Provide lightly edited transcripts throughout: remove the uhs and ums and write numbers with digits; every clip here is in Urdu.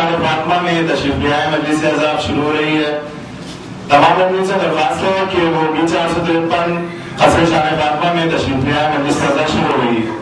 شان فاطمہ میں تشریف لے آئے. مجلس عذاب شروع ہو رہی ہے. تمام لوگوں سے درخواست ہے کہ وہ B453 قصر شان فاطمہ میں تشریف لے آئے. مجلس عذاب شروع ہو رہی ہے.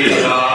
Yeah.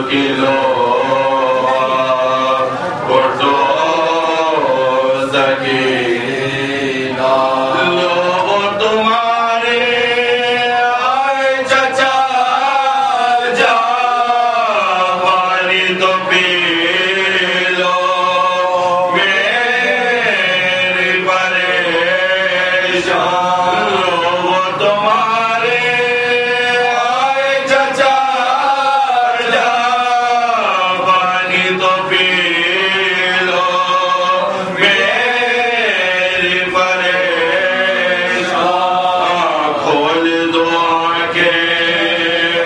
kilo porto sakina logo tumhare aaye chacha ja pani to pee lo mere pareshan logo tumhare aaye chacha ja pani to pee lo mere pareshan khol do aankhein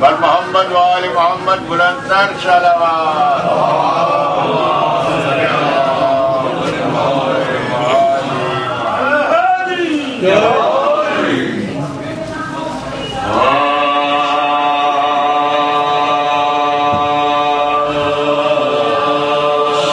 بل محمد وآل محمد بلندتر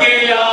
کیا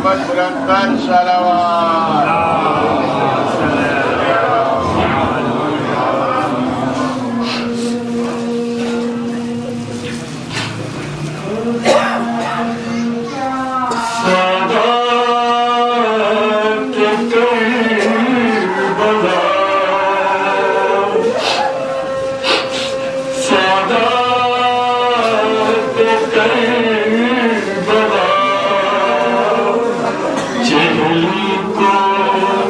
محمد بلندتر صلوات چہل کو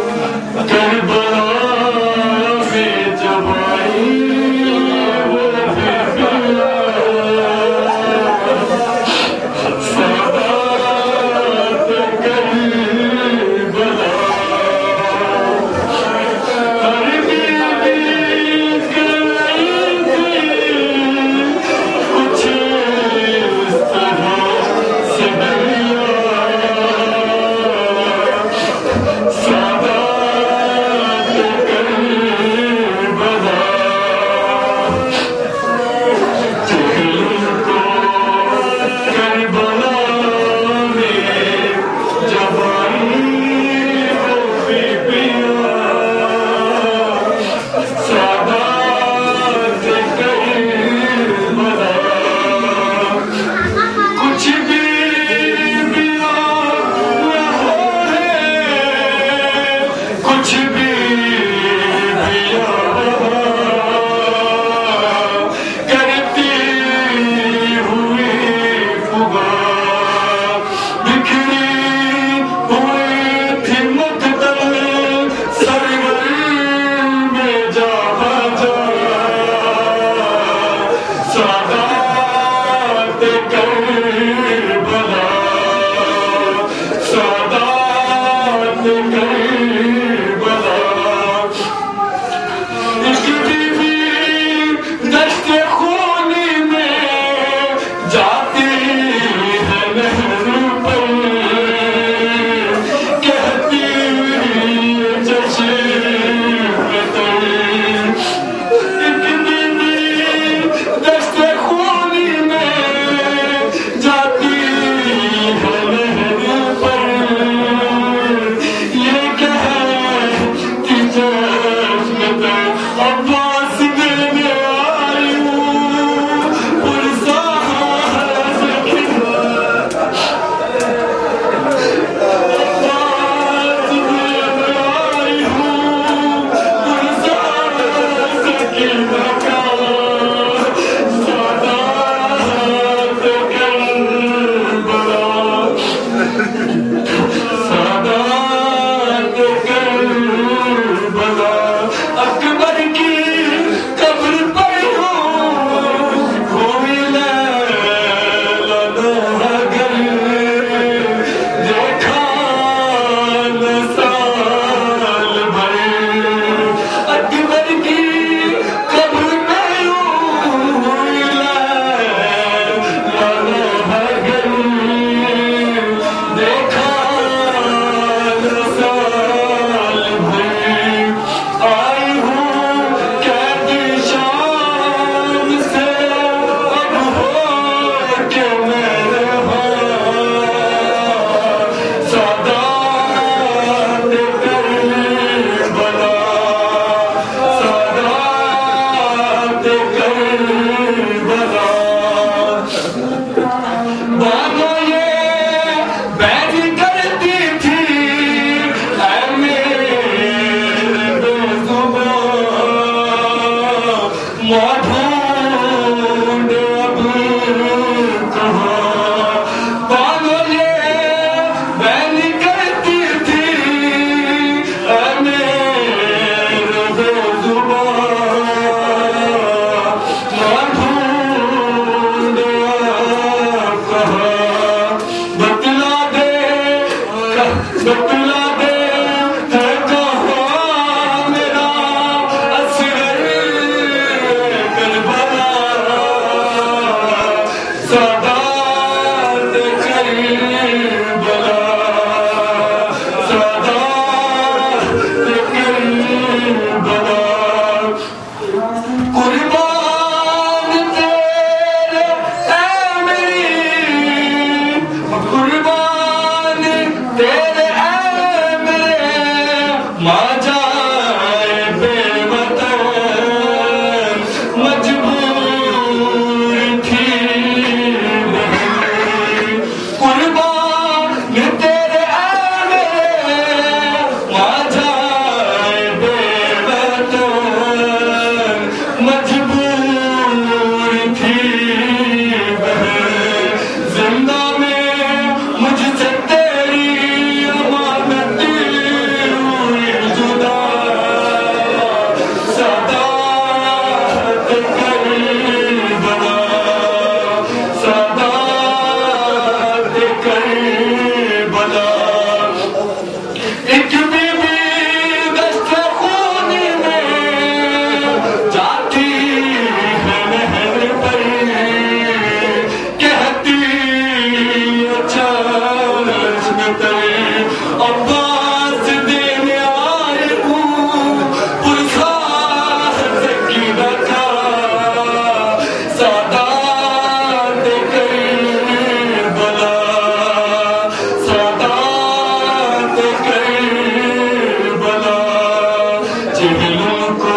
چہلوں کو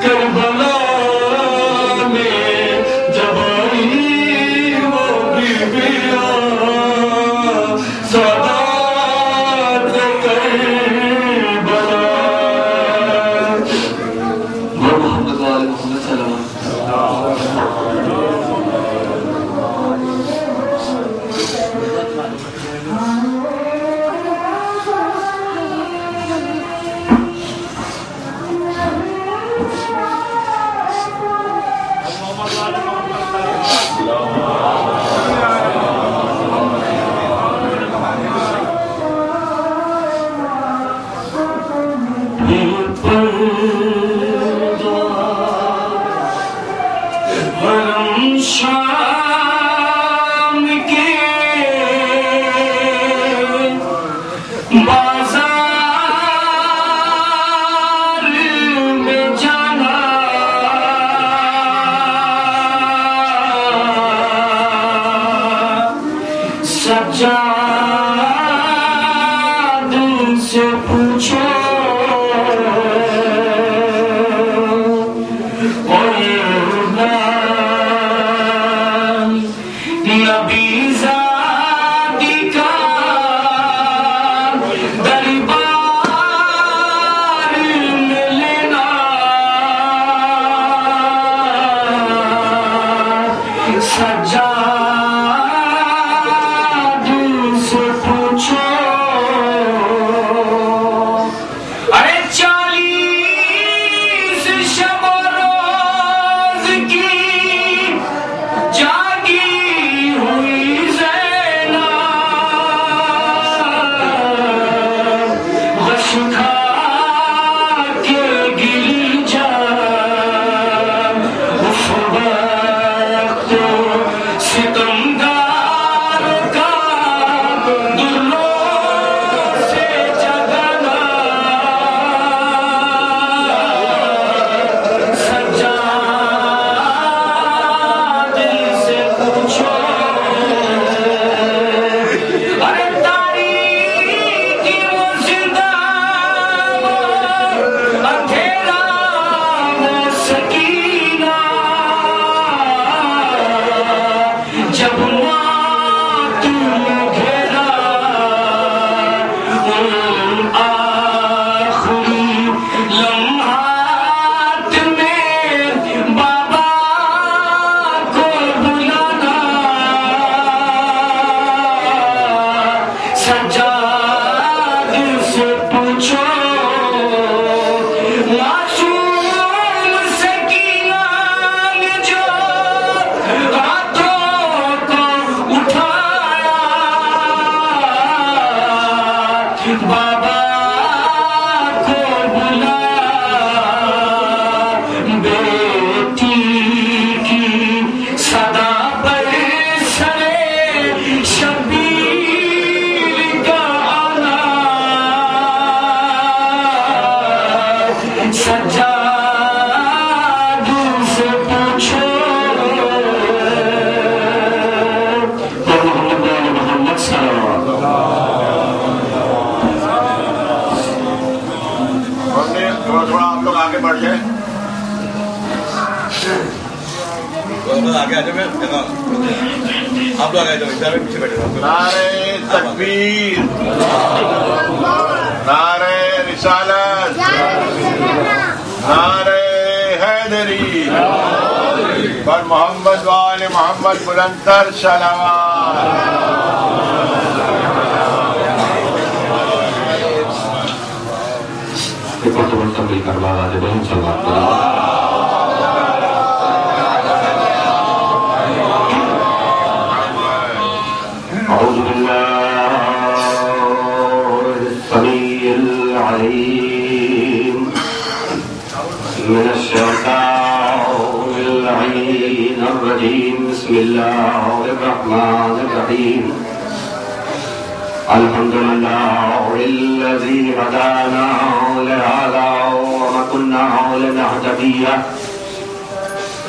کربلا میں جب آئی وہ بیویاں سادات کربلا محمد وآل محمد صلی اللہ شام کے بازار میں جانا سجاد سے پوچھو نعرہ تکبیر، نعرہ رسالت، نعرہ حیدری، پر محمد وآل محمد بلندتر صلوات۔ أعوذ بالله السميع العليم من الشيطان اللعين الرجيم. بسم الله الرحمن الرحيم. الحمد لله الذي هدانا لهذا وما كنا لنهتدي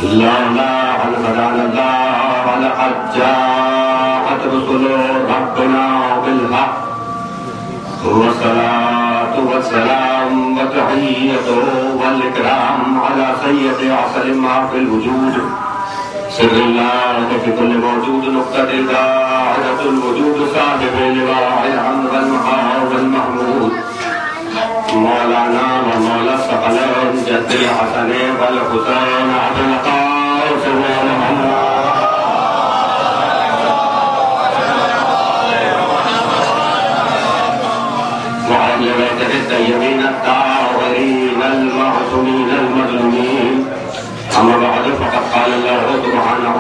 لولا أن هدانا الله لقد جاءت رسل ربنا بالحق والصلاة والسلام والتحية والإكرام على سيد عسل ما في الوجود سر الله في كل موجود نقطة داعية الوجود صاحب اللواء الحمد والمحار والمحمود مولانا ومولا الثقلين جد الحسن والحسين عبد القاسم محمد وأهل بيته الطيبين الطاهرين المعصومين المظلومين أما بعد فقد قال الله سبحانه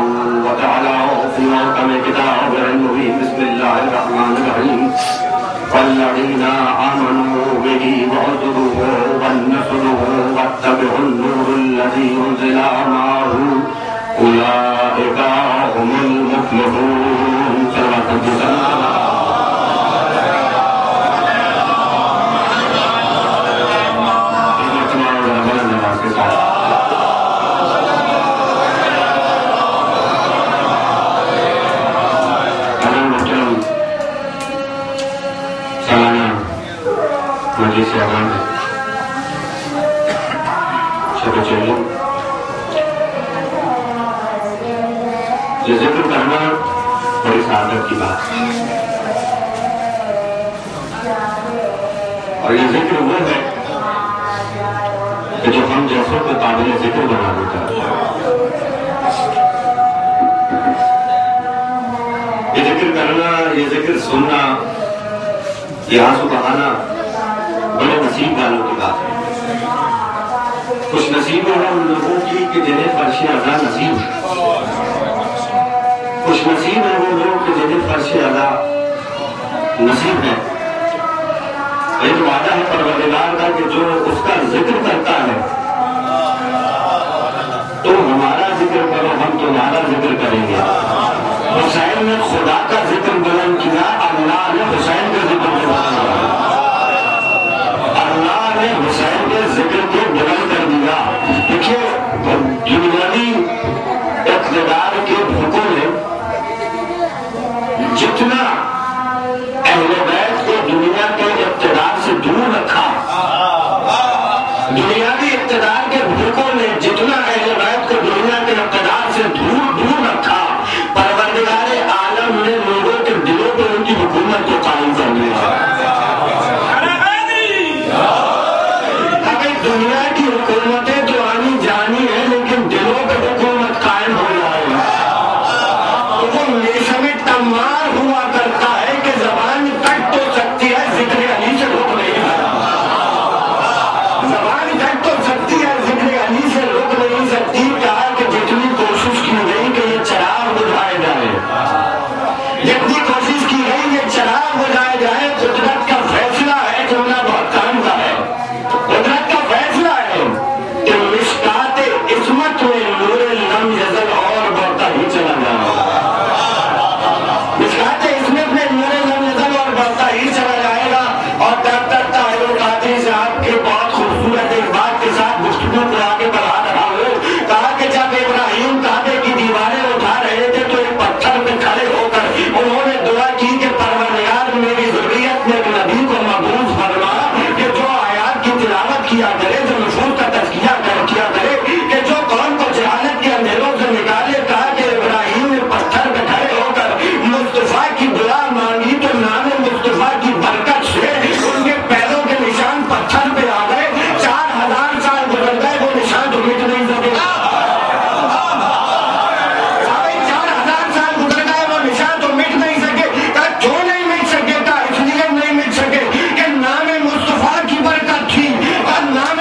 وتعالى في محكم كتابه المبين بسم الله الرحمن الرحيم والذين آمنوا به وعزروه والنصره واتبعوا النور الذي أنزل معه أولئك هم المفلحون صلوات الله مجلس اعلان ہے چھوٹے چلو یہ ذکر کرنا بڑی سعادت کی بات ہے اور یہ ذکر وہ ہے کہ جو ہم جیسوں کو قابل ذکر بنا دیتا ہے یہ ذکر کرنا یہ ذکر سننا یہ آنسو بہانا بڑے نصیب والوں کی بات ہے خوش نصیب ہے ان لوگوں کی کہ جنہیں فرش اعلیٰ نصیب ہے خوش نصیب ہے وہ لوگ کہ جنہیں فرش اعلیٰ نصیب ہے ایک وعدہ ہے پروردگار کا کہ جو اس کا ذکر کرتا ہے تو ہمارا ذکر کرو ہم تمہارا ذکر کریں گے حسین نے خدا کا ذکر بلند کیا اللہ نے حسین کا ذکر بلند کیا اللہ نے حسین کے ذکر کو بلند کر دیا دیکھیے دنیاوی اقتدار کے بھوکوں نے جتنا اہل بیت کو دنیا کے اقتدار سے دور رکھا دنیاوی اقتدار کے بھوکوں نے جتنا اہل بیت کو دنیا کے اقتدار سے دور رکھا پروردگار عالم نے لوگوں کے دلوں پر ان کی حکومت کو قائم کر دیا دنیا کی حکومتیں تو آنی جانی ہے لیکن دلوں پہ حکومت قائم ہو جائے تو وہ میشم تمار ہوا کرتا ہے کہ زبان کٹ تو سکتی ہے ذکر علی سے روک نہیں زبان کٹ تو سکتی ہے ذکر علی سے روک نہیں سکتی کہا کہ جتنی کوشش کی گئی کہ یہ چراغ بجھائے جائے جتنی کوشش کی گئی یہ چراغ بجھائے جائے قدرت کا فیصلہ ہے کہ انہیں بہت کام کا ہے قدرت کا فیصلہ ہے کہ مشکات عصمت میں نور لم یزل اور بڑھتا ہی چلا جائے مشکات عصمت میں نور لم یزل اور بڑھتا ہی چلا جائے گا اور ڈاکٹر طاہر القادری صاحب کے بہت خوبصورت ایک بات کے ساتھ گفتگو کو آگے بڑھا رہا ہوں کہا کہ جب ابراہیم کعبے کی دیواریں اٹھا رہے تھے تو ایک پتھر پہ کھڑے ہو کر انہوں نے دعا کی کہ پروردگار میری ذریت میں ایک نبی کو مبعوث فرما کہ جو آیات کی تلاوت کیا کرے جو نفوس کا تزکیہ کیا کرے کہ جو قوم کو جہالت کے اندھیروں سے نکالے کہا کہ ابراہیم نے پتھر پہ کھڑے ہو کر مصطفیٰ کی دعا مانگی تو نام مصطفیٰ کی برکت سے ان کے پیروں کے نشان پتھر پہ آ گئے 4000 سال گزر گئے وہ نشان تو مٹ نہیں سکے 4000 سال گزر گئے وہ نشان تو مٹ نہیں سکے کیوں نہیں مٹ سکے اس لیے نہیں مٹ سکے کہ نام مصطفیٰ کی برکت تھی اور نام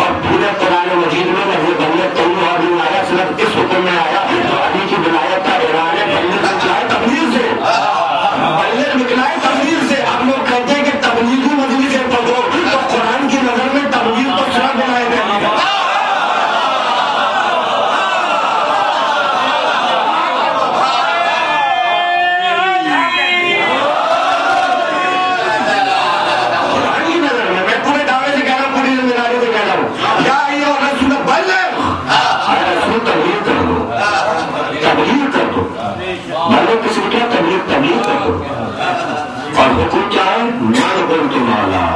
اور پورے قرآن مجید میں لفظ بلیغ کہیں اور نہیں آیا، صرف اس حکم میں آیا جو علی کی ولایت کا اعلان ہے بلیغ نکلائے تبلیغ سے، بلیغ نکلائے تبلیغ سے۔ آپ لوگ کہتے ہیں کہ تبلیغی مجلس سے پڑھو، تو قرآن کی نظر میں تبلیغ تو شرف بنائے گئے اور حکم کیا ہے؟ مان بول تو مالا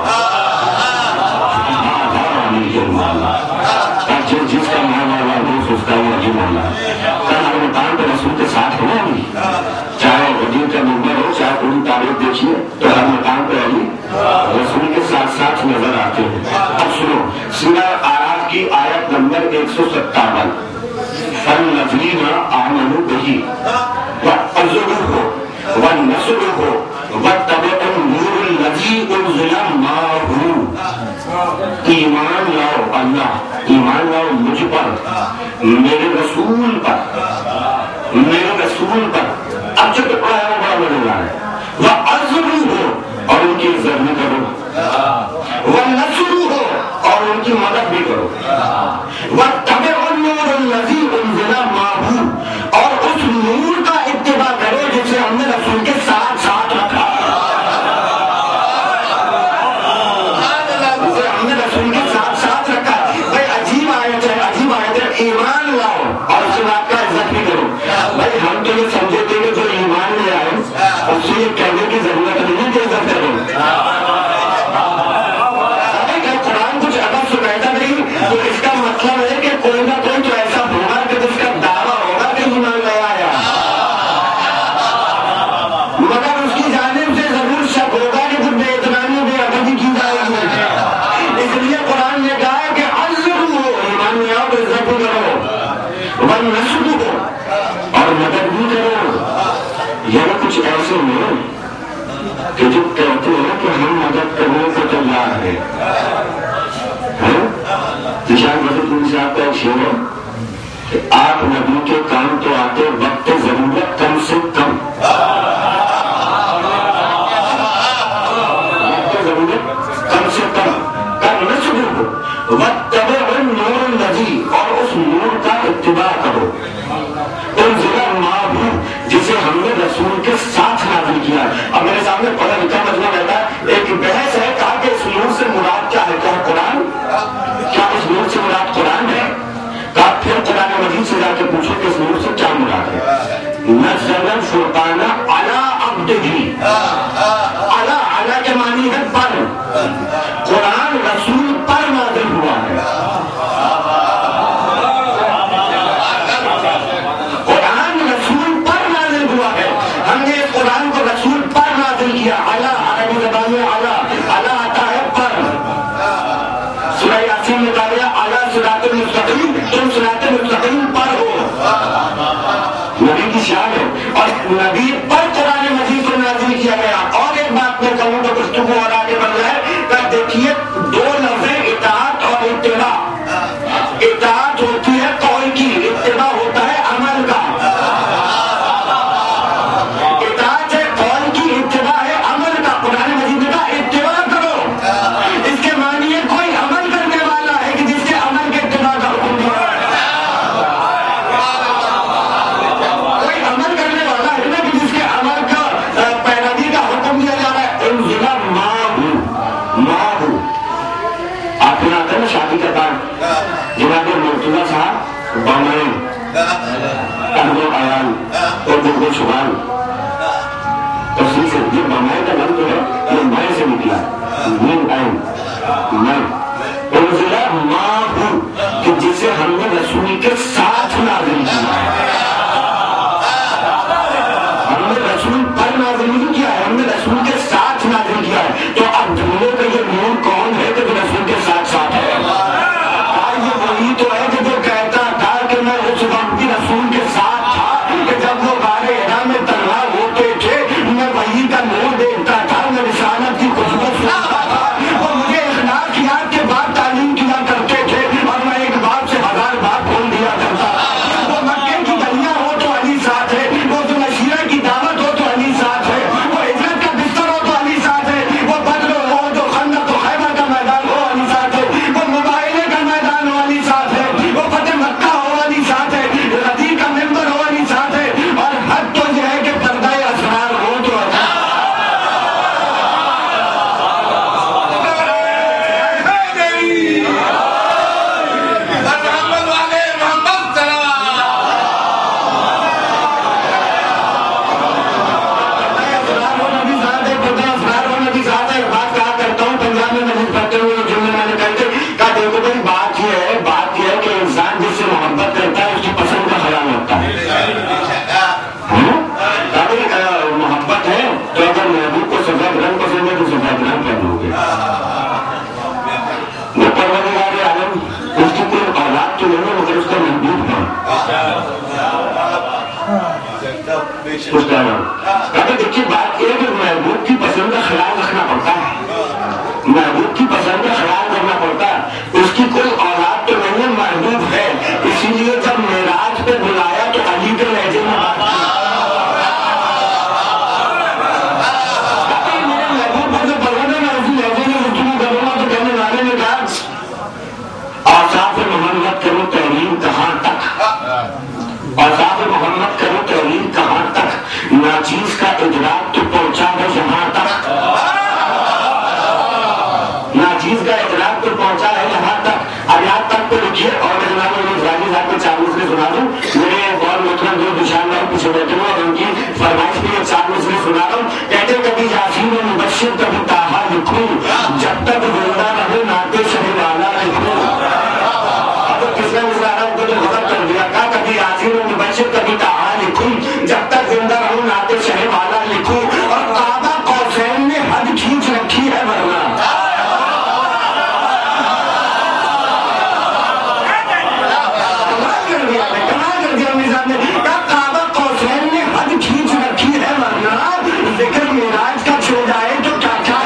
جس کا مان والا دوست اس کا وہی مولا۔ کل ہر مقام پہ رسول کے ساتھ ہے ابھی، چاہے حدیث کا ممبر ہو چاہے پوری تاریخ دیکھیے تو ہر مقام پہ علی رسول کے ساتھ ساتھ نظر آتے ہیں۔ اب سنو سورہ اعراف کی آیت نمبر 157، فَالَّذِينَ آمَنُوا بِهِ وَأَزْرُوهُ وَالنَّصْرُهُ وَاتَّبَعُوا النُّورَ الَّذِي أُنزِلَ مَعَهُ ایمان لاؤ اللہ، ایمان لاؤ مجھ پر، میرے رسول پر، میرے رسول پر۔ اب جو ٹکڑا ہے وہ بڑا مزیدار ہے۔ وَأَزْرُوهُ، اور ان کی عزت بھی کرو، وَنَصْرُوهُ، اور ان کی مدد بھی کرو، وَاتَّبِعُوا النُّورَ الَّذِي أُنزِلَ مَعَهُ، اور اس نور کا اتباع کرو جسے ہم نے رسول کے ساتھ ساتھ رکھا، جسے ہم نے رسول کے ساتھ ساتھ رکھا۔ بھائی عجیب آیت ہے، عجیب آیت ہے، ایمان لاؤ اور اس بات کا عزت بھی کرو۔ بھائی ہم تو یہ سمجھے تھے کہ جو ایمان لے آئے اس سے یہ کہنے کی ضرورت نہیں کہ عزت کرو۔ قرآن کچھ ادب سناتا نہیں تو اس کا مطلب ہے کہ کوئی نہ کوئی تو ایسا ہوگا کہ جس کا دعویٰ ہوگا کہ ایمان لے آیا، مگر اس کی جانب سے ضرور شک ہوگا کہ کچھ بے اعتمادی بے ادبی کی جائے گی۔ اس لیے قرآن نے کہا ہے کہ عزرو، ایمان لے آؤ تو عزت بھی کرو، ونصرو، اور مدد بھی کرو۔ یہ کچھ ایسے نہیں کہ جو کہتے ہیں کہ ہم مدد کرنے کو تیار ہیں۔ نشان مدد صاحب کا ایک شعر ہے کہ آپ نبی کے کام تو آتے وقت ضرورت کم سے کم، وقت ضرورت کم سے کم کرنا شروع ہو، وَاتَّبِعُوا النُّورَ الَّذِي، اور اس نور کا اتباع کرو، أُنزِلَ مَعَهُ، جسے ہم نے رسول کے ساتھ نازل کیا ہے۔ اب میرے سامنے پڑھا لکھا مجمع رہتا ہے، ایک بحث ہے، کہا کہ اس نور سے مراد کیا ہے؟ کیا قرآن؟ کیا اس نور سے مراد قرآن ہے؟ کہا پھر قرآن مجید سے جا کے پوچھو کہ اس نور سے کیا مراد ہے؟ نزل الفرقان علی عبدہ، علی کے معنی ہے پر، قرآن رسول پر نازل ہوا ہے، قرآن رسول پر نازل ہوا ہے۔ ہم نے اس قرآن کو رسول پر نازل کیا، علی عربی زبان میں علی آتا ہے پر۔ سورہ یاسین میں کہا گیا علی صراط المستقیم، تم صراط مستقیم پر ہو، نبی کی شان ہے، اور نبی پر قرآن مجید کو نازل کیا گیا۔ اور ایک بات میں کہوں تو گفتگو اور آگے بڑھ رہا ہے کہ دیکھیے دو لفظ اطاعت اور اتباع۔ اطاعت ہوتی ہے قول کی، اتباع ہوتا ہے عمل کا۔ اطاعت ہے قول کی، اتباع ہے عمل کا۔ قرآن مجید نے کہا اتباع کرو، اس کے معنی ہے کوئی عمل کرنے والا ہے کہ جس کے عمل کے اتباع کا حکم دیا ہے، کوئی عمل کرنے والا ہے نا کہ جس کے عمل کا پیروی کا حکم دیا جا رہا ہے۔ انزل معہو، آپ نے آتا ہے نا شادی کا کام، جناب مرتضیٰ صاحب بامائن اہل و عیال اور گرد و شمال تفصیل سے، یہ بامائن کا لفظ جو ہے یہ مائن سے نکلا ہے، مین ٹائم میں انزل معہو، کہ جسے ہم نے رسول کے ساتھ نازل کیا ہے۔ ہم نے رسول پر نازل نہیں کیا ہے، ہم نے رسول کے ساتھ نازل کیا ہے۔ تو اب ڈھونڈو کہ یہ نور کون ہے کہ جو رسول کے ساتھ ساتھ ہے؟ یہ وہی تو ہے کہ جو کہتا تھا کہ میں اس وقت بھی رسول کے ساتھ تھا کہ جب وہ غار حرا میں تنہا ہوتے تھے، میں وہی کا نور دیکھتا تھا، میں رسالت کی خوشبو سنتا تھا، وہ مجھے اخلاقیات کے بعد تعلیم کیا کرتے تھے اور میں ایک بات سے 1000 بات کھول دیا کرتا تھا۔ وہ مکے کی گلیاں ہو تو علی ساتھ ہے، وہ جو نشیرہ کی دعوت ہو تو علی ساتھ ہے، وہ عزت کا بستر ہو تو علی ساتھ ہے، وہ بدر ہو جو خندق و خیبر کا میدان ہو علی ساتھ ہے، وہ مباہلے کا میدان ہو علی ساتھ ہے، وہ فتح مکہ ہو علی ساتھ ہے، غدیر کا ممبر ہو علی ساتھ ہے، اور حد تو یہ ہے کہ پردہ اسرار ہو تو محبت ہے تو اگر محبوب کو سفید رنگ پسند ہے تو سفید رنگ پہنو گے۔ وہ پروردگار عالم اس کی کوئی اولاد تو نہیں ہے مگر اس کا محبوب ہے۔ کچھ کہہ رہا ہوں ابھی دیکھیے بات یہ ہے کہ محبوب کی پسند کا خیال رکھنا پڑتا ہے، محبوب کی پسند کا خیال کا اعتراف تو پہنچا ہے یہاں تک، اب یہاں تک تو لکھیے اور میں جناب غازی صاحب کو 4 مصرے سنا دوں. میرے اور مطلب جو دشان بھائی پیچھے بیٹھے ہوئے اور ان کی فرمائش میں 4 مصرے سنا رہا ہوں. کہتے کبھی یاسین و مبشر کبھی طٰہٰ لکھوں، جب تک زندہ رہے نعت شہ والا لکھوں. اب کس نے مصرا رہا ان کو تو خبر کر دیا، کہا کبھی یاسین و مبشر کبھی طٰہٰ لکھوں، جب تک زندہ رہوں نعت شہ والا لکھوں. اور کعبہ قوسین نے حد کھینچ رکھی ہے ورنہ ذکر معراج کا چھو جائے تو کیا کیا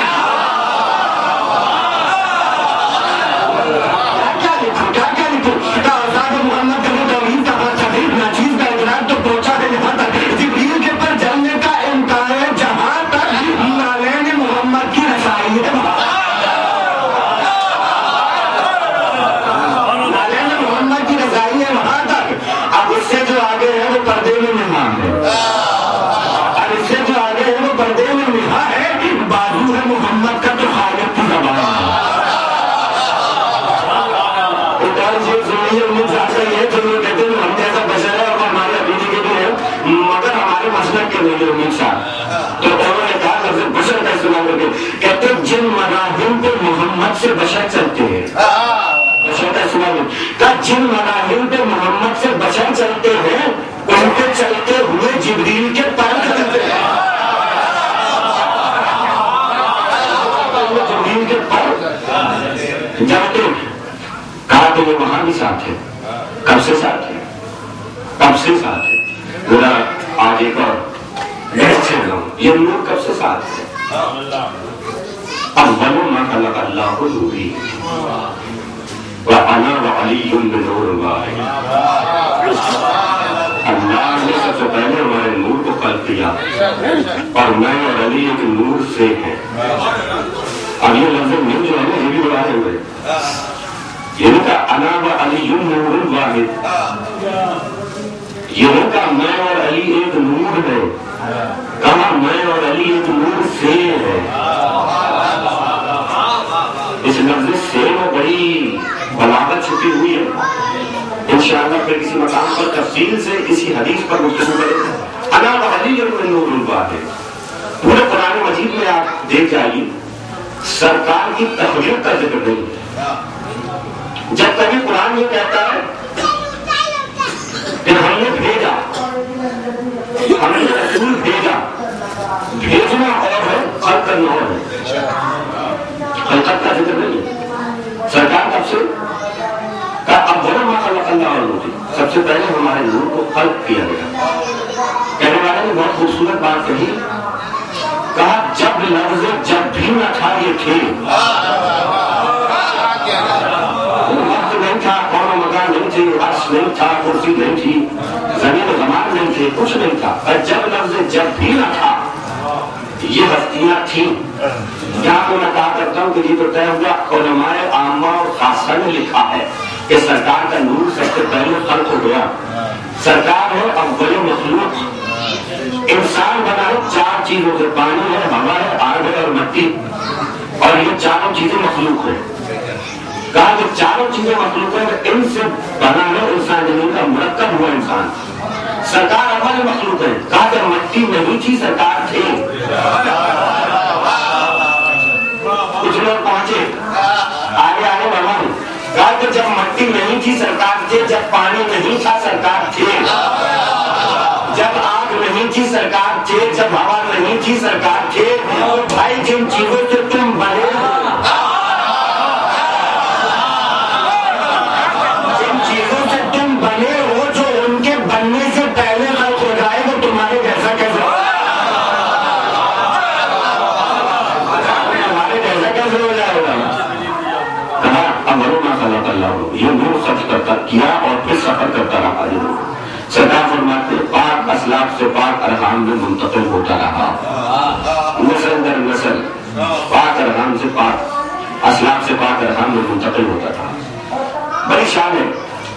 لکھوں. آزاد محمد کا توحید کا پرچہ ناچیز کا ادراک تو پہنچا ہے یہاں تک، جبریل کے پر جلنے کا امکان ہے جہاں تک نالین محمد کی رسائی ہے. نالین محمد کی رسائی ہے وہاں تک. اب اس سے جو آگے ہے وہ پردے میں مہمان ہے، پردے میں نبھا ہے، بازو ہے محمد کا تو خالق کی زبان ہے. یہ جو لوگ کہتے ہیں ہم جیسا بشر ہے اور ہمارے عقیدے کے بھی ہے مگر ہمارے مسلک کے نہیں امید صاحب، تو انہوں نے کہا لفظ بشر کا استعمال کر کے کہتے جن مراحل پہ محمد سے بشر چلتے ہیں، بشر کا استعمال کہا جن مراحل پہ محمد سے بشر چلتے ہیں ان پہ چلتے ہوئے جبریل کے پر چلتے ہیں. جانتے کہا کہ وہ وہاں بھی ساتھ ہے. کب سے ساتھ ہے؟ کب سے ساتھ ہے؟ ذرا آج ایک اور ڈیٹ سے لوں یہ نور کب سے ساتھ ہے؟ اول ما خلق اللہ نوری وانا وعلی بنور واحد. اللہ نے سب سے پہلے ہمارے نور کو خلق کیا اور میں اور علی ایک نور سے ہیں. اب یہ لفظ من جو ہے نا یہ بھی بڑھائے ہوئے یہ نہیں کہا انا و علی نور واحد، یہ نہیں کہا میں اور علی ایک نور ہے، کہا میں اور علی ایک نور سے ہے. اس لفظ سے میں بڑی بلاغت چھپی ہوئی ہے. انشاءاللہ پھر کسی مقام پر تفصیل سے اسی حدیث پر گفتگو کریں. انا و علی نور واحد پورے قرآن مجید میں آپ دیکھ جائیے سرکار کی تخلیق کا ذکر نہیں ہے. جب کبھی قرآن یہ کہتا ہے کہ ہم نے بھیجا، ہم نے رسول بھیجا، بھیجنا اور ہے خلق کرنا اور ہے، خلقت کا ذکر نہیں ہے. سرکار کب سے کہا اول ما خلق اللہ نوری، سب سے پہلے ہمارے نور کو خلق کیا گیا. کہنے والے نے بہت خوبصورت بات کہی، کہا جب لفظ جب بھی نہ تھا یہ تھے، وقت نہیں تھا، قوم و مکان نہیں تھے، عرش نہیں تھا، کرسی نہیں تھی، زمین و زمان نہیں تھے، کچھ نہیں تھا. اور جب لفظ جب بھی نہ تھا یہ ہستیاں تھیں. یہاں کو میں کہا کرتا ہوں کہ یہ تو طے ہوا علماء عامہ اور خاصہ نے لکھا ہے کہ سرکار کا نور سب سے پہلے خلق ہو گیا. سرکار ہے اول مخلوق. انسان بنا ہے 4 چیزوں سے، پانی ہے، ہوا ہے، آگ ہے اور مٹی، اور یہ چاروں چیزیں مخلوق ہیں. کہا کہ چاروں چیزیں مخلوق ہیں، ان سے بنا ہے انسان، زمین کا مرکب ہوا انسان. سرکار اول مخلوق ہے. کہا کہ مٹی نہیں تھی سرکار تھے. کچھ لوگ پہنچے آگے آگے بڑھا. کہا کہ جب مٹی نہیں تھی سرکار تھے، جب پانی نہیں تھا سرکار تھے، جب آگ نہیں تھی سرکار تھے، جب ہوا نہیں تھی سرکار تھے. اور بھائی جن چیزوں سے تم بنے ہو، جن چیزوں سے تم بنے ہو جو ان کے بننے سے پہلے خلق ہو جائے وہ تمہارے جیسا کیسے تمہارے جیسا کیسے ہو جائے گا. کہا اول ما خلق اللہ، یہ نور خرچ کرتا کیا اور پھر سفر کرتا رہا. سرکار فرماتے پاک اسلاف سے پاک ارحام میں منتقل ہوتا رہا، نسل در نسل پاک ارحام سے پاک اسلاف سے پاک ارحام میں منتقل ہوتا رہا. بڑی شان ہے.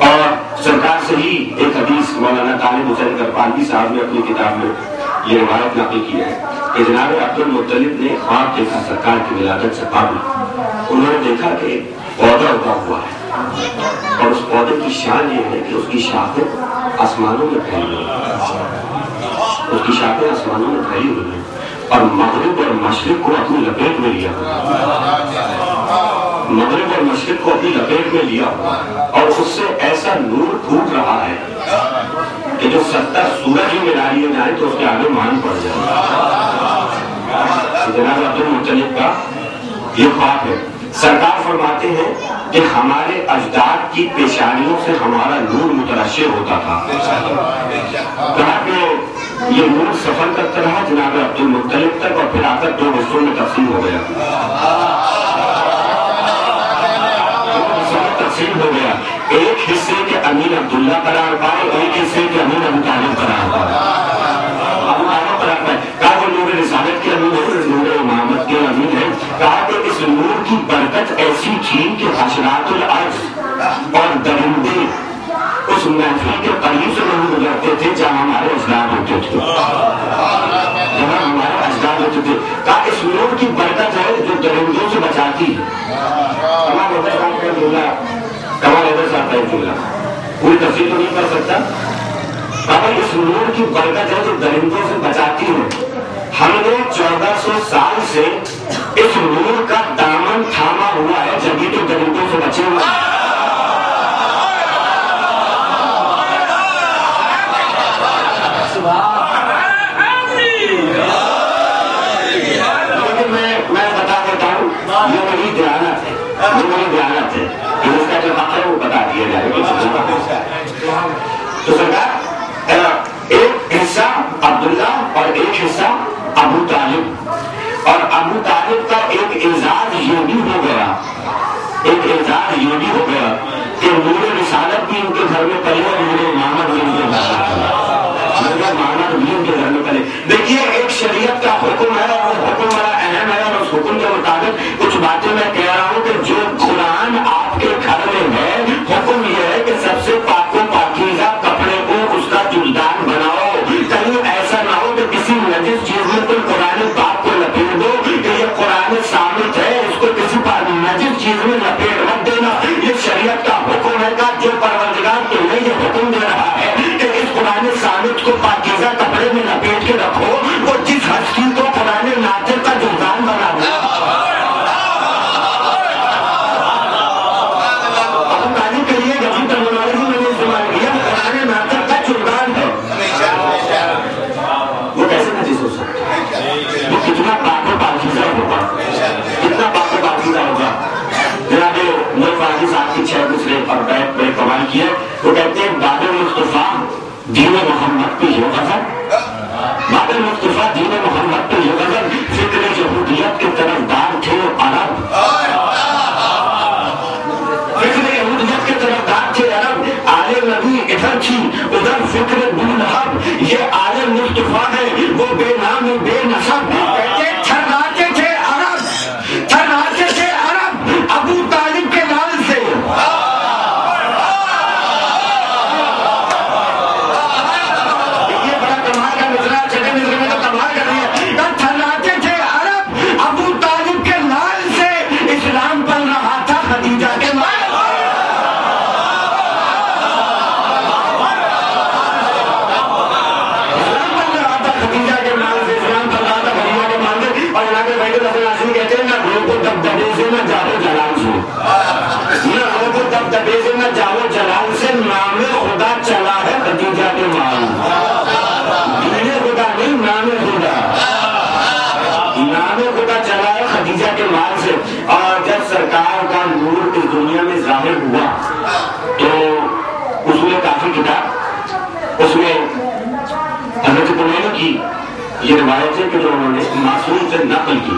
اور سرکار سے ہی ایک حدیث مولانا طالب حسین کرپالوی صاحب نے اپنی کتاب میں یہ روایت نقل کی ہے کہ جناب عبد المطلب نے خواب دیکھا سرکار کی ولادت سے قبل. انہوں نے دیکھا کہ پودا اگا ہوا ہے اور اس پودے کی شان یہ ہے کہ اس کی شاخیں آسمانوں میں پھیلی ہوئی ہیں، اس کی شاخیں آسمانوں میں پھیلی ہوئی ہیں اور مغرب اور مشرق کو اپنی لپیٹ میں لیا مغرب اور مشرق کو اپنی لپیٹ میں لیا اور اس سے ایسا نور پھوٹ رہا ہے کہ جو 70 سورج میں ملا لیے جائیں تو اس کے آگے مان پڑ جائے۔ جناب عبد المطلب کا یہ خواب ہے۔ سرکار فرماتے ہیں کہ ہمارے اجداد کی پیشانیوں سے ہمارا نور مترشح ہوتا تھا۔ کہا کہ یہ نور سفر کرتا رہا جناب عبد المطلب تک اور پھر آ کر 2 حصوں میں تقسیم ہو گیا۔ تقسیم ہو گیا، ایک حصے کے امین عبداللہ قرار پائے، ایک حصے کے امین ابو طالب قرار پائے۔ ابو طالب قرار پائے، کہا وہ نور رسالت کے امین ہے، نور امامت کے امین ہے۔ کہا کہ اس نور کی برکت ایسی تھی کہ حشرات الارض اور درندے اس محفل کے قریب سے نہیں گزرتے تھے جہاں ہمارے اجداد ہوتے تھے، جہاں ہمارے اجداد ہوتے تھے۔ کہا اس نور کی برکت ہے جو درندوں سے بچاتی ہے۔ کمال حیدر صاحب کا جملہ پوری تفصیل تو نہیں کر سکتا، کہا اس نور کی برکت ہے جو درندوں سے بچاتی ہے۔ ہم نے 1400 سال سے اس نور کا دامن تھاما ہوا ہے جبھی تو درندوں سے بچے ہوئے ہیں۔ لیکن میں بتا دیتا ہوں یہ میری دیانت ہے، یہ میری دیانت ہے، اس کا جو حق ہے وہ بتا دیا جائے گا۔ تو سرکار ایک حصہ عبداللہ اور ایک حصہ ابو طالب، اور ابو طالب کا ایک اعزاز یہ بھی ہو گیا، ایک اعزاز یہ بھی ہو گیا کہ نور رسالت بھی ان کے گھر میں پلے اور نور امامت بھی ان کے گھر میں پلے، نور امامت بھی ان کے گھر میں پلے۔ دیکھیے ایک شریعت کا حکم ہے اور حکم بڑا اہم ہے، اور اس حکم کے مطابق کچھ باتیں میں کہہ رہا ہوں کہ جو قرآن آپ کے گھر میں ہے، حکم یہ ہے کہ سب سے پاک و پاکیزہ کپڑے کو اس کا جلدان بناؤ، کہیں ایسا نہ ہو کہ کسی نجس چیز میں تم قرآن پاک کو لپیٹ دو کہ یہ قرآن ثابت ہے، اس کو کسی نجس چیز میں لپیٹ مت دینا۔ یہ شریعت کا حکم ہے کہ جو پروردگار تمہیں یہ حکم دے رہا ہے کہ اس قرآن ثابت کو پاکیزہ کپڑے میں لپیٹ کے رکھو، وہ جس ہستی کو قرآن ناطق کا جلدان بنا دو۔ کتنا پاک و پاکیزہ ہوگا، کتنا پاک و پاکیزہ ہوگا۔ جناب ملک فاضل صاحب کی 6 دوسرے اور بیت بڑے کمال کی ہے، وہ کہتے ہیں باب مصطفیٰ دین محمد پہ یہ غزل، باب مصطفیٰ دین محمد پہ یہ غزل، فکر یہودیت کے طرفدار تھے عرب، فکر یہودیت کے طرفدار تھے عرب، آل نبی ادھر تھی ادھر فکر بن لہب، یہ آل مصطفیٰ ہے وہ بے نام بے نسب، کہتے تھراتے تھے عرب، تھراتے تھے عرب ابو طالب کے لال سے۔ یہ بڑا کمال کا مصرع، چھٹے مصرع میں تو کمال کر دیا، تھراتے تھے عرب ابو طالب کے لال سے، اسلام پل رہا تھا خدیجہ کے مال۔ کہتے ہیں نہ لوگوں دبدبے سے نہ جاؤ جلال سے، نہ لوگوں دبدبے سے نہ جاؤ جلال سے، نام خدا چلا ہے خدیجہ کے مال، دین خدا نہیں نام خدا، نام خدا چلا ہے خدیجہ کے مال سے۔ اور جب سرکار کا نور اس دنیا میں ظاہر ہوا تو اصول کافی کتاب، اس میں حضرت کمینی کی یہ روایت ہے کہ جو انہوں نے معصوم سے نقل کی،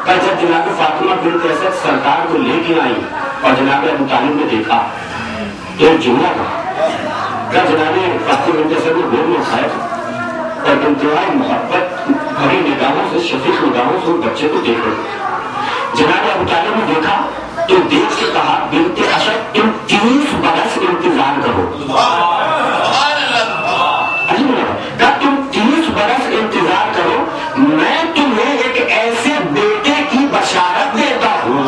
پر جب جناب فاطمہ بنت اسد سرکار کو لے کے آئی اور جناب ابو طالب نے دیکھا تو ایک جملہ کہا، جناب فاطمہ بنت اسد نے گود میں اٹھایا اور انتہائی محبت بھری نگاہوں سے، شفیق نگاہوں سے بچے کو دیکھ رہے۔ جناب ابو طالب نے دیکھا تو دیکھ کے کہا بنت اسد تم 30 برس انتظار کرو، تم 30 برس انتظار کرو، میں تمہیں ایک ایسے بیٹے کی بشارت دیتا ہوں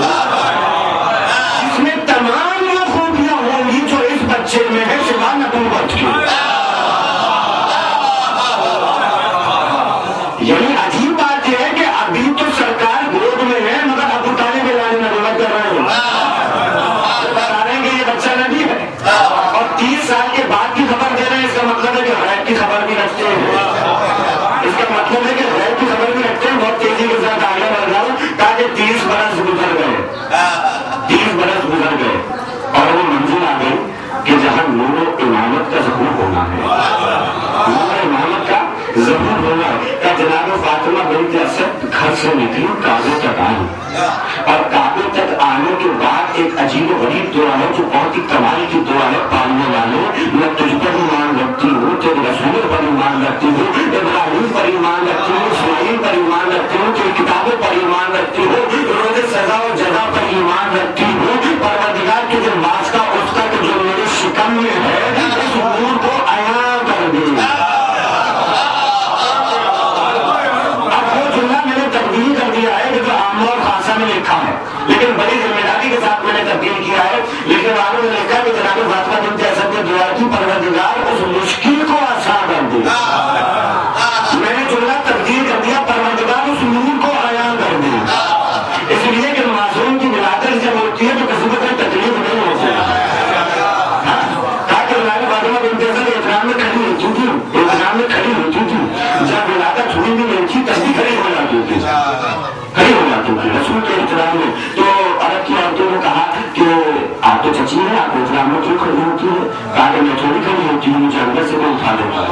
گزر گئے اور وہ منزل آ گئی کہ جہاں نور امامت کا ظہور ہونا ہے، نور امامت کا ظہور ہونا ہے۔ کہ جناب فاطمہ بنت اسد گھر سے نکلی، کعبے تک آئی، اور کعبے تک آنے کے بعد ایک عجیب و غریب دعا ہے جو بہت ہی کمال کی دعا ہے۔ پالنے والے، میں تجھ پر ایمان رکھتی ہوں، تیرے رسول پر ایمان رکھتی ہوں، ابراہیم پر ایمان رکھتی ہوں، اسماعیل پر ایمان رکھتی ہوں، تیری کتابوں پر ایمان رکھتی ہوں، روز سزا و جزا پر ایمان رکھتی ہوں۔ پروردگار کے جو واسطہ اس کا جو میرے شکم میں ہے اس نور کو عیاں کر دے۔ اب وہ جملہ میں نے تبدیل کر دیا ہے کہ جو عامہ اور خاصہ میں لکھا ہے، لیکن بڑی ذمہ داری کے ساتھ میں نے تبدیل کیا ہے۔ لیکن والوں نے لکھا کہ جناب فاطمہ بنت اسد نے دعا کی، پروردگار اس مشکل کو آسان کر دے۔ میں نے جملہ تبدیل کر دیا، پروردگار اس نور کو عیاں کر دے، اس لیے کہ معصوم کی ولادت جب ہوتی ہے تو کسی کو کوئی تکلیف نہیں ہوتی۔ فاطمہ بنت اسد احترام میں کھڑی ہوتی تھی، احترام میں کھڑی ہوتی تھی، جب ولادت ہوئی بھی نہیں تھی تب بھی کھڑی ہو جاتی تھی، کھڑی ہو جاتی تھی رسول کے احترام میں۔ تو عرب کی عورتوں نے کہا کہ آپ تو چچی ہیں، آپ احترام میں کیوں کھڑی ہوتی ہے؟ کہا کہ میں تھوڑی کھڑی ہوتی ہوں، مجھے اندر سے کوئی اٹھا دیتا ہے،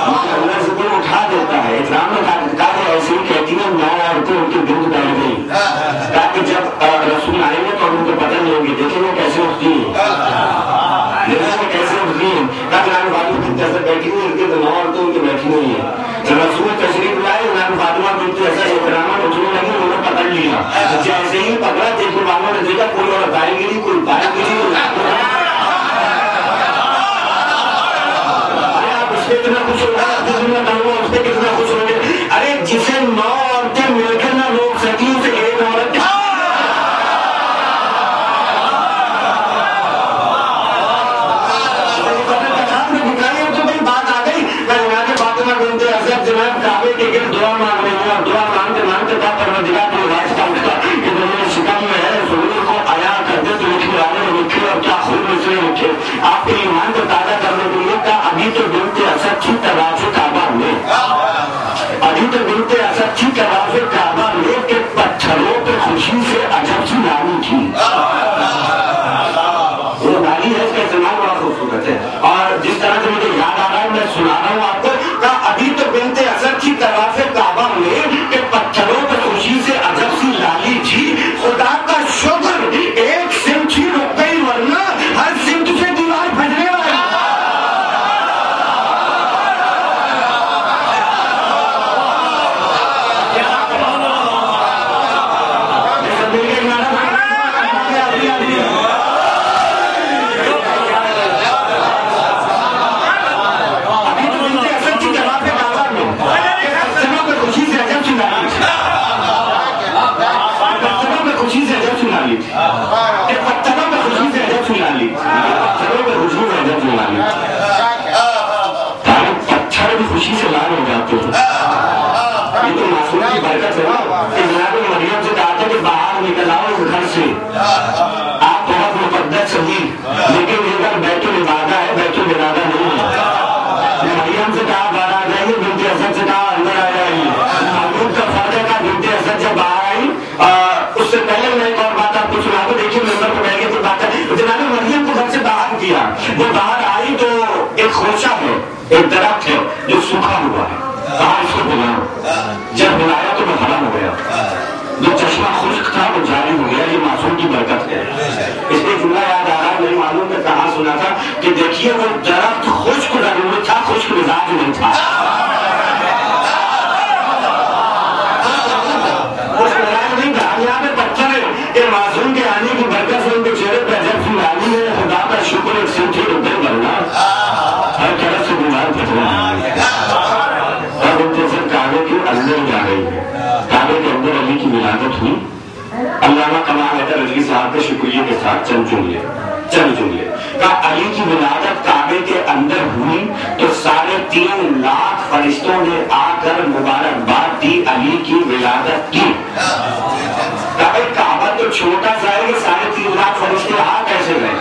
مجھے اندر سے کوئی اٹھا دیتا ہے۔ احترام میں کہا کہ ایسے ہی کہتی ہیں، 9 عورتیں ان کی گرد بیٹھ گئی، کہا کہ جب رسول آئیں گے تو ان کو پتہ نہیں ہوگی، دیکھیں وہ کیسے اٹھتی ہیں، کیسے اٹھتی ہیں۔ فاطمہ بنت اسد بیٹھی ہوئی، ان کے 9 عورتیں ان کی بیٹھی ہوئی ہیں۔ جب رسول تشریف لائے، فاطمہ بنت اسد احترام اٹھنے لگی، انہوں نے پکڑ لیا، جیسے ہی پکڑا دیکھنے والوں نے دیکھا کوئی اور دائیں گری، کوئی بائیں گری، اس پہ کتنا خوش ہو رہا ہے، اس پہ کتنا خوش ہو گئے۔ ارے جسے 9 عورتیں مل کر نہ روک سکی اسے ایک عورت جناب کعبے کے گرد دعا مانگ رہے ہیں، اور دعا مانگتے مانگتے تھا پروردگار کو واسطہ اٹھا کہ جو میرے شکم میں ہے ضرور کو عیاں کر دے۔ تو لکھنے والے نے لکھے اور کیا خوب اس نے لکھے، آپ کے ایمان کو تازہ کرنے کے لیے کہا ابھی تو بنت اسد تھی طواف کعبہ میں، ابھی تو بنت اسد تھی طواف کعبہ میں کہ پتھروں پہ خوشی سے عجب سی نالی تھی۔ وہ نالی ہے، اس کا استعمال بڑا خوبصورت ہے، اور جس طرح سے مجھے یاد آ رہا ہے میں سنا رہا ہوں آپ کو۔ ابھی تو بنت اسد کی طواف کعبہ میں کہ پتھروں پہ خوشی سے عجب سی لالی تھی، خدا کا شکر ایک سمت ہی رک گئی ورنہ ہر سمت سے دیوار پھٹنے والی۔ پتھر بھی خوشی سے لال ہو جاتے ہیں، یہ تو معصوم کی برکت ہے نا۔ جناب مریم سے کہا تھا کہ باہر نکل آؤ اس گھر سے، آپ بہت مقدس صحیح لیکن یہ گھر بیت العبادہ ہے، بیت العبادہ نہیں ہے۔ مریم سے کہا باہر آ جائیے، بنت اسد سے کہا اندر آ جائیے۔ معلوم کا فرق ہے کہ بنت اسد جب باہر آئی، اس سے پہلے میں ایک اور بات آپ کو سنا دوں، دیکھیے ممبر پہ بیٹھ کے تو بات ہے۔ جناب مریم کو گھر سے باہر کیا، وہ باہر آئی تو ایک خوشہ ہے، ایک درخت ہے جو سوکھا ہوا ہے، کہا اس کو بلاؤ۔ جب بلایا تو وہ ہرا ہو گیا، جو چشمہ خشک تھا وہ جاری ہو گیا۔ یہ معصوم کی برکت ہے۔ اس لیے جملہ یاد آ رہا ہے، میرے معلوم نے کہاں سنا تھا کہ دیکھیے وہ درخت خشک ضرور تھا، خشک مزاج نہیں تھا۔ یہاں پہ پتھر ہے کہ معصوم کے آنے کی برکت سے ان کے چہرے پہ عجب سی لالی ہے۔ خدا کا شکر ایک سمجھے رکھے بننا ہر طرف سے بیمار پھٹنا اور ان جیسے کعبے کے اندر جا رہی ہے۔ کعبے کے اندر علی کی ولادت ہوئی۔ علامہ کمال حیدر علی صاحب کے شکریہ کے ساتھ چند جملے کہا علی کی ولادت کعبے کے اندر ہوئی تو 3.5 لاکھ فرشتوں نے آ کر مبارکباد دی، علی کی ولادت کی۔ کعبہ تو چھوٹا سا ہے کہ 3.5 لاکھ فرشتے آ کیسے گئے؟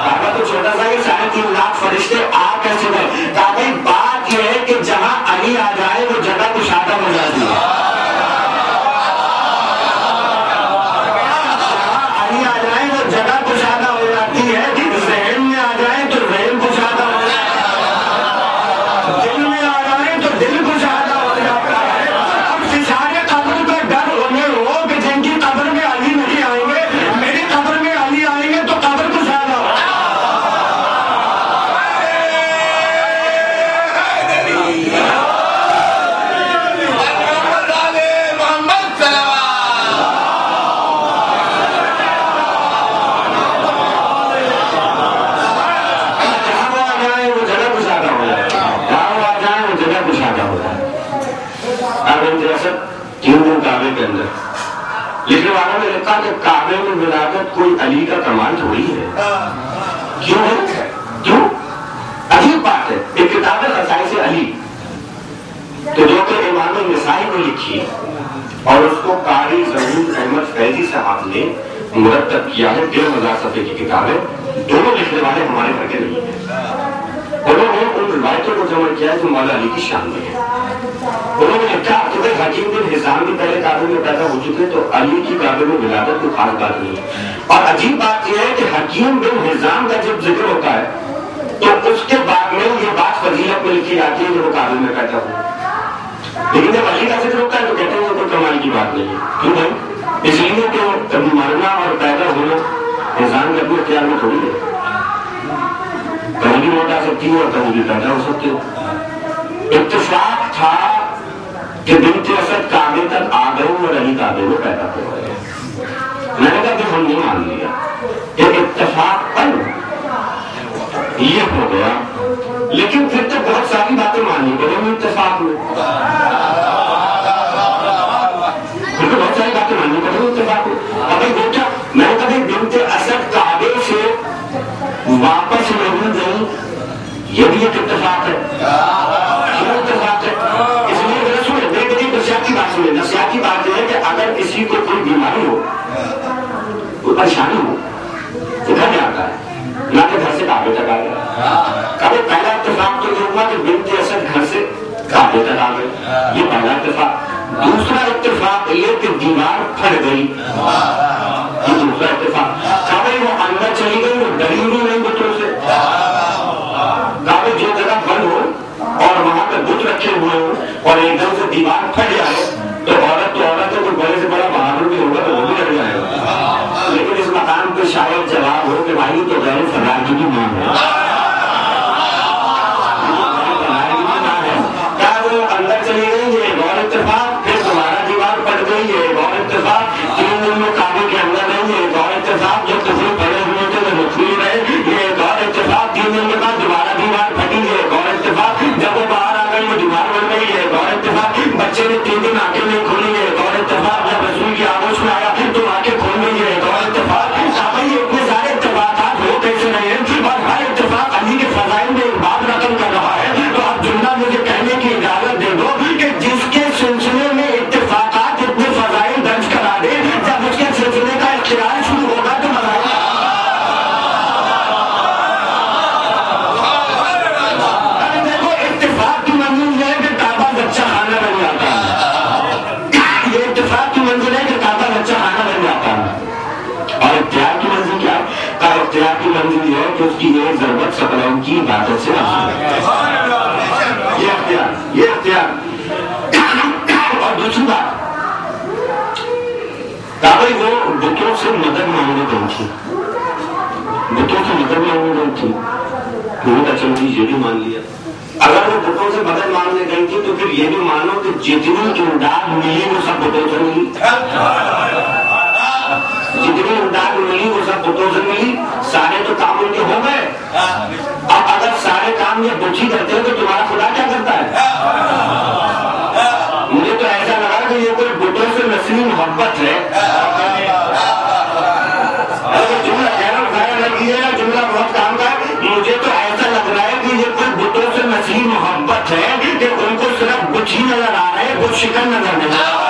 کعبہ تو چھوٹا سا ہے کہ 3.5 لاکھ فرشتے آ کیسے گئے؟ کہا بھائی بات یہ ہے کہ جہاں علی آ جائے وہ جگہ کشادہ ہو جاتی ہے۔ کوئی علی کا کمال تھوڑی ہے. کیوں ہے؟ کیوں؟ عجیب بات ہے. ایک کتاب ہے خصائص علی، تو جو کہ امام النسائی نے لکھی اور اس کو قاری ظہور احمد فیضی صاحب نے مرتب کیا ہے. 1500 صفحے کی کتاب ہے. دونوں لکھنے والے ہمارے گھر کے نہیں ہیں. انہوں نے ان روایتوں کو جمع کیا ہے جو مولا علی کی شان میں ہے. انہوں نے لکھا کہ بھائی حکیم بن حزام بھی پہلے کعبے میں پیدا ہو چکے، تو علی کی کعبے میں ولادت کوئی خاص بات نہیں ہے. اور عجیب بات یہ ہے کہ حکیم بن حزام کا جب ذکر ہوتا ہے تو اس کے بعد میں یہ بات فضیلت میں لکھی جاتی ہے کہ وہ کعبے میں پیدا ہو. لیکن جب علی کا ذکر ہوتا ہے تو کہتے ہیں وہ کوئی کمال کی بات نہیں ہے. کیوں بھائی؟ اس لیے کہ کبھی مرنا اور پیدا ہونا انسان کے اپنے اختیار میں تھوڑی ہے. کہیں بھی موت آ سکتی ہے اور کہیں بھی پیدا ہو سکتے ہو. اتفاق تھا کہ بنت اسد کعبے تک آ گئے اور علی کعبے میں پیدا ہو گئے. میں نے کہا کہ ہم نہیں مان لیا. ایک اتفاق پر یہ ہو گیا، لیکن پھر تو بہت ساری باتیں ماننی پڑیں گی اتفاق میں. پھر تو بہت ساری باتیں ماننی پڑیں گی اتفاق میں. ابھی بیٹا میں نے کبھی بنت اسد کعبے سے واپس نہیں گئی، یہ بھی ایک اتفاق ہے. کیوں اتفاق ہے؟ اس لیے میرا سنیں، میرے کبھی نفسیاتی بات سنیں. نفسیاتی بات یہ ہے کہ اگر کسی کو کوئی بیماری ہو، کوئی پریشانی ہو تو گھر جاتا ہے، نہ کہ گھر سے کعبے تک آ گیا. کبھی پہلا اتفاق تو یہ ہوا کہ بنت اسد گھر سے کعبے تک آ گئے، یہ پہلا اتفاق. دوسرا اتفاق یہ کہ دیوار پھٹ گئی، یہ دوسرا اتفاق. کبھی وہ اندر چلی گئی، وہ ڈری ہوئی نہیں بتوں سے. کعبے جو جگہ بند ہو اور وہاں پہ بت رکھے ہوئے ہوں اور ایک دم سے دیوار پھٹ جائے تو عورت ہے، تو بڑے سے بڑا بہادر بھی ہوگا تو وہ بھی ڈر جائے گا. لیکن اس مقام پہ شاید جواب ہو کہ بھائی تو غیر فرار کی بھی ماں ہے. کیا وہ اندر چلی گئی، یہ ایک اور اتفاق. پھر دوبارہ دیوار پھٹ گئی، یہ ایک اور اتفاق. 3 دن میں کعبے کے اندر رہی، یہ ایک اور اتفاق. جو کسی پڑے ہوئے تھے وہ کھلی رہے، یہ ایک اور اتفاق. 3 دن کے بعد دوبارہ دیوار پھٹی، یہ ایک اور اتفاق. جب وہ باہر آ گئی وہ دیوار بن گئی، یہ ایک اور اتفاق. بچے نے 3 دن آنکھیں نہیں کھولی، یہ ایک اور اتفاق. جب رسول کی آغوش میں آیا تو آنکھیں کھول گئی، یہ ایک اور اتفاق. یہ اتنے سارے اتفاقات ہو کیسے رہے ہیں؟ اور ہر اتفاق علی کے فضائل میں ایک بات رقم کر رہا ہے. تو آپ جملہ مجھے کہنے کی اجازت دے دو کہ جس کے سلسلے میں اتفاقات اتنے فضائل درج کرا دے، جب اس کے سلسلے کا اختیار شروع ہوگا تو دیکھو اتفاق کی منزل یہ ہے کہ کعبہ بچہ خانہ بن جاتا ہے. یہ اتفاق کی منزل ہے کہ کعبہ بچہ خانہ بن جاتا ہے. اور اختیار کی منزل کیا ہے؟ اختیار کی منزل یہ ہے کہ اس کی ایک ضرورت سکرائن کی عبادت سے یہ اختیار. اور دوسری بات، کعبہ وہ بتوں سے مدد مانگنے گئی تھی، بتوں سے مدد مانگنے گئی تھی. بہت اچھا چیز یہ بھی مان لیا. اگر وہ بتوں سے مدد مانگنے گئی تھی تو پھر یہ بھی مانو کہ جتنی امداد ملی وہ سب بتوں سے ملی. جتنی امداد ملی وہ سب بتوں سے ملی. سارے تو کام ان کے ہو گئے. اب اگر سارے کام یہ بت ہی کرتے ہیں تو تمہارا خدا کیا کرتا ہے؟ مجھے تو ایسا لگا کہ یہ کوئی بتوں سے نسلی محبت ہے. جملہ کہنا بتایا لگی ہے، جملہ بہت کام کا ہے. مجھے تو ایسا لگ رہا ہے کہ یہ کوئی بتوں سے نسلی محبت ہے کہ ان کو صرف بت ہی نظر آ رہے ہیں، بت شکن نظر نہیں آ رہا.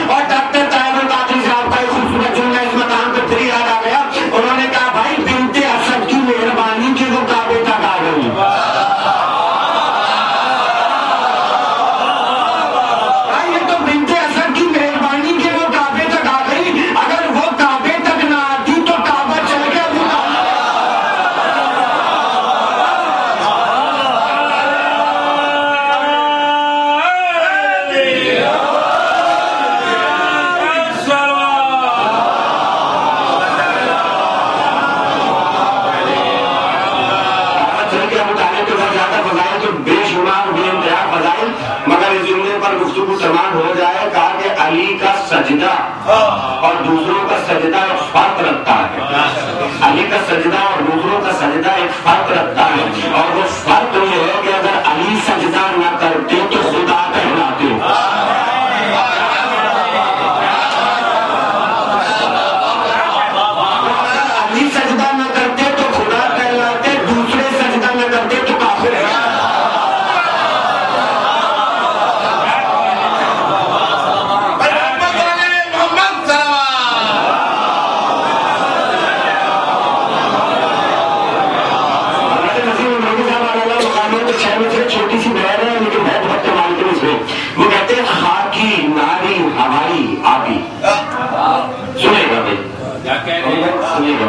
اور ڈاکٹر طاہر القادری صاحب کا ایک خوبصورت جملہ اس مقام پہ پھر یاد آ گیا. انہوں نے کہا بھائی بنت اسد کی مہربانی کی وہ کعبے تک آ گئی. یہ تو بنت اسد کی مہربانی کی وہ کعبے تک آ گئی. اگر وہ کعبے تک نہ آتی تو کعبہ چل گیا. گفتگو تمام ہو جائے. کہا کہ علی کا سجدہ اور دوسروں کا سجدہ ایک فرق رکھتا ہے. علی کا سجدہ اور دوسروں کا سجدہ ایک فرق رکھتا ہے. اور وہ فرق یہ ہے کہ اگر علی سجدہ نہ کرتے تو خدا کہلاتے.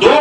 2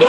2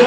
2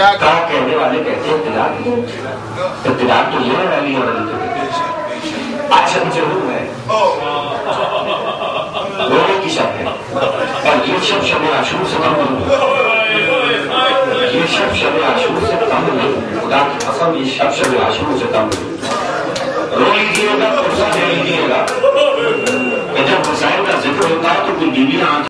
کیا کہنے والے کہتے ہیں ابتدار تو یہ ہے علی اور علی اچھا ضرور ہے رونے کی شب ہے اور یہ شب شب عاشور سے کم نہیں، یہ شب شب عاشور سے کم نہیں، خدا کی قسم یہ شب شب عاشور سے کم نہیں۔